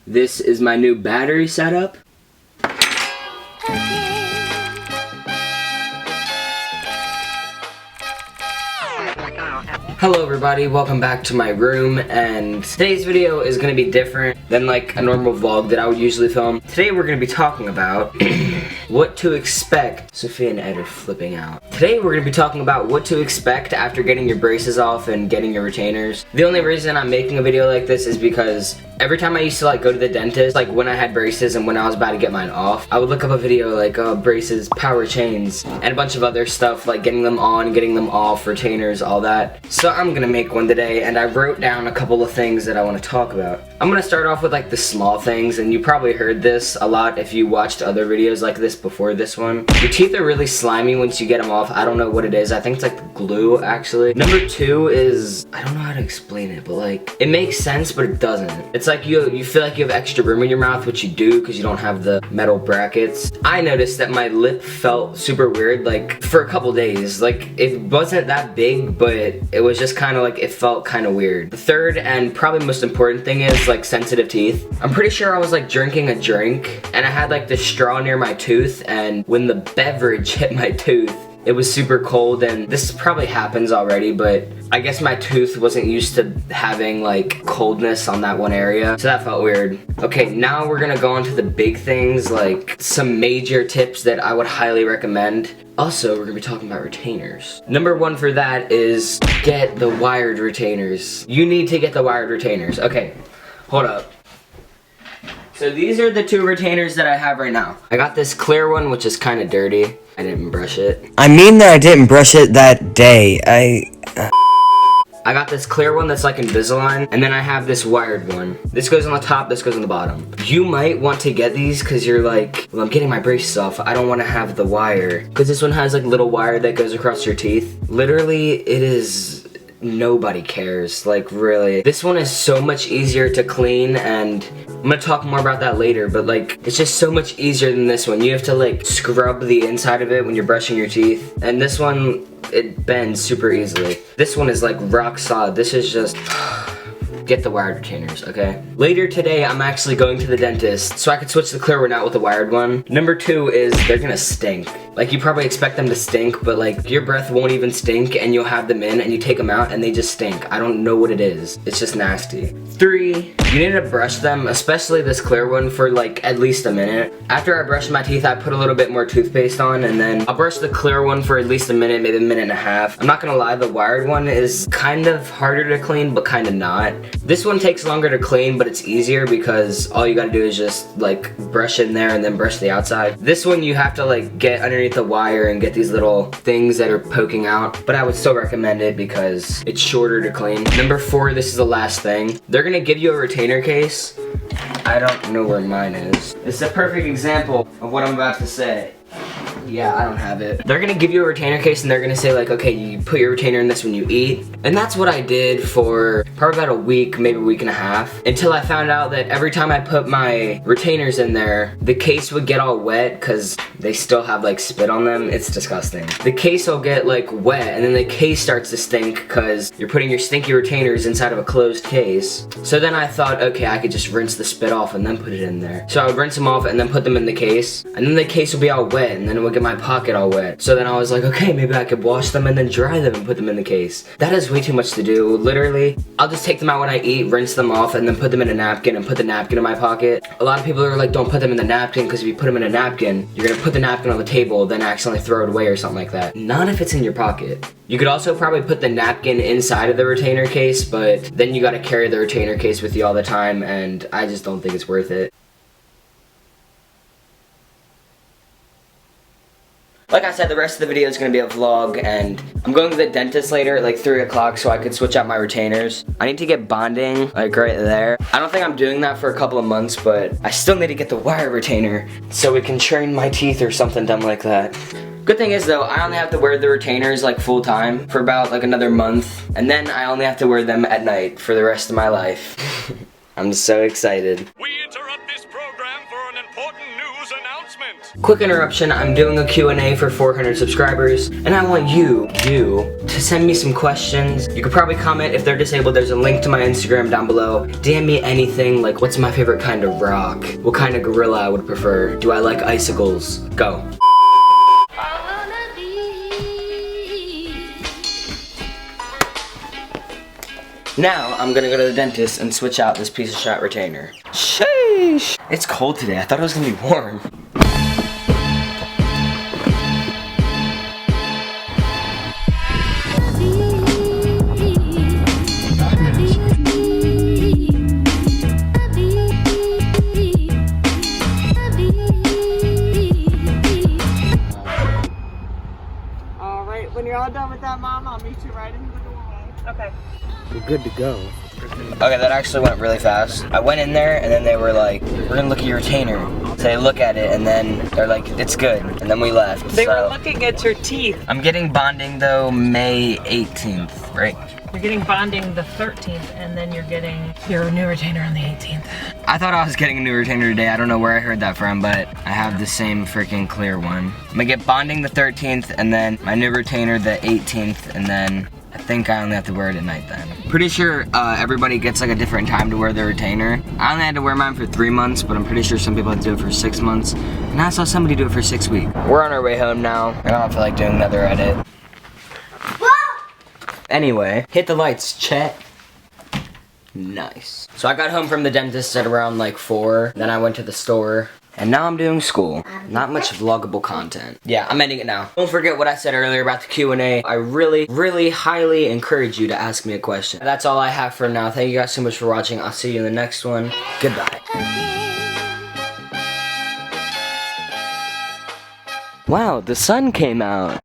This is my new battery setup. Hello everybody, welcome back to my room, and today's video is going to be different than like a normal vlog that I would usually film. Today we're going to be talking about what to expect. Sophia and Ed are flipping out. Today we're going to be talking about what to expect after getting your braces off and getting your retainers. The only reason I'm making a video like this is because every time I used to like go to the dentist, like when I had braces and when I was about to get mine off, I would look up a video like braces, power chains, and a bunch of other stuff like getting them on, getting them off, retainers, all that. So I'm gonna make one today, and I wrote down a couple of things that I want to talk about. I'm gonna start off with like the small things, and you probably heard this a lot if you watched other videos like this before this one. Your teeth are really slimy once you get them off. I don't know what it is. I think it's like the glue, actually. Number two is, I don't know how to explain it, but like, it makes sense, but it doesn't. It's like you feel like you have extra room in your mouth, which you do because you don't have the metal brackets. I noticed that my lip felt super weird, like for a couple days. Like it wasn't that big, but it was just kind of like, it felt kind of weird. The third and probably most important thing is like sensitive teeth. I'm pretty sure I was like drinking a drink and I had like the straw near my tooth, and when the beverage hit my tooth, it was super cold, and this probably happens already, but I guess my tooth wasn't used to having like coldness on that one area, so that felt weird. Okay, now we're gonna go on to the big things, like some major tips that I would highly recommend. Also, we're gonna be talking about retainers. Number one for that is get the wired retainers. You need to get the wired retainers. Okay, hold up. So these are the two retainers that I have right now. I got this clear one, which is kind of dirty. I didn't brush it. I mean that I didn't brush it that day. I got this clear one that's like Invisalign, and then I have this wired one. This goes on the top, this goes on the bottom. You might want to get these because you're like, well, I'm getting my braces off. I don't want to have the wire. Because this one has like little wire that goes across your teeth. Literally, it is... nobody cares, like really. This one is so much easier to clean, and I'm gonna talk more about that later, but like it's just so much easier than this one. You have to like scrub the inside of it when you're brushing your teeth, and this one, it bends super easily. This one is like rock solid. This is just get the wired retainers, okay? Later today, I'm actually going to the dentist so I could switch the clear one out with the wired one. Number two is they're gonna stink. Like you probably expect them to stink, but like your breath won't even stink, and you'll have them in and you take them out and they just stink. I don't know what it is. It's just nasty. Three, you need to brush them, especially this clear one, for like at least a minute. After I brush my teeth, I put a little bit more toothpaste on, and then I'll brush the clear one for at least a minute, maybe a minute and a half. I'm not gonna lie, the wired one is kind of harder to clean, but kind of not. This one takes longer to clean, but it's easier because all you gotta do is just like brush in there and then brush the outside. This one you have to like get underneath the wire and get these little things that are poking out, but I would still recommend it because it's shorter to clean. Number four, this is the last thing. They're gonna give you a retainer case. I don't know where mine is. It's a perfect example of what I'm about to say. Yeah, I don't have it. They're gonna give you a retainer case, and they're gonna say like, okay, you put your retainer in this when you eat. And that's what I did for probably about a week, maybe a week and a half, until I found out that every time I put my retainers in there, the case would get all wet because they still have like spit on them. It's disgusting. The case will get like wet, and then the case starts to stink because you're putting your stinky retainers inside of a closed case. So then I thought, okay, I could just rinse the spit off and then put it in there. So I would rinse them off and then put them in the case, and then the case would be all wet, and then it would get my pocket all wet. So then I was like, okay, maybe I could wash them and then dry them and put them in the case. That is way too much to do. Literally, I'll just take them out when I eat, rinse them off, and then put them in a napkin and put the napkin in my pocket. A lot of people are like, don't put them in the napkin, because if you put them in a napkin, you're gonna put the napkin on the table, then accidentally throw it away or something like that. Not if it's in your pocket. You could also probably put the napkin inside of the retainer case, but then you gotta carry the retainer case with you all the time, and I just don't think it's worth it. Like I said, the rest of the video is going to be a vlog, and I'm going to the dentist later at like 3 o'clock so I could switch out my retainers. I need to get bonding, like right there. I don't think I'm doing that for a couple of months, but I still need to get the wire retainer so it can train my teeth or something dumb like that. Good thing is though, I only have to wear the retainers like full time for about like another month, and then I only have to wear them at night for the rest of my life. I'm so excited. We interrupt this program for an important news announcement. Quick interruption, I'm doing a Q&A for 400 subscribers, and I want you to send me some questions. You could probably comment if they're disabled. There's a link to my Instagram down below. DM me anything, like what's my favorite kind of rock? What kind of gorilla I would prefer? Do I like icicles? Go. Now, I'm gonna go to the dentist and switch out this piece of shot retainer. Sheesh! It's cold today. I thought it was gonna be warm. Alright, when you're all done with that, Mom, I'll meet you right in the doorway. Okay. We're good to go. Okay, that actually went really fast. I went in there and then they were like, we're gonna look at your retainer. So they look at it and then they're like, it's good. And then we left. They were looking at your teeth. I'm getting bonding though May 18th, right? You're getting bonding the 13th and then you're getting your new retainer on the 18th. I thought I was getting a new retainer today. I don't know where I heard that from, but I have the same freaking clear one. I'm gonna get bonding the 13th and then my new retainer the 18th, and then I think I only have to wear it at night then. Pretty sure everybody gets like a different time to wear their retainer. I only had to wear mine for 3 months, but I'm pretty sure some people have to do it for 6 months. And I saw somebody do it for 6 weeks. We're on our way home now. I don't feel like doing another edit. Anyway, hit the lights, Chet. Nice. So I got home from the dentist at around like 4. Then I went to the store. And now I'm doing school. Not much vloggable content. Yeah, I'm ending it now. Don't forget what I said earlier about the Q&A. I really highly encourage you to ask me a question. That's all I have for now. Thank you guys so much for watching. I'll see you in the next one. Goodbye. Wow, the sun came out.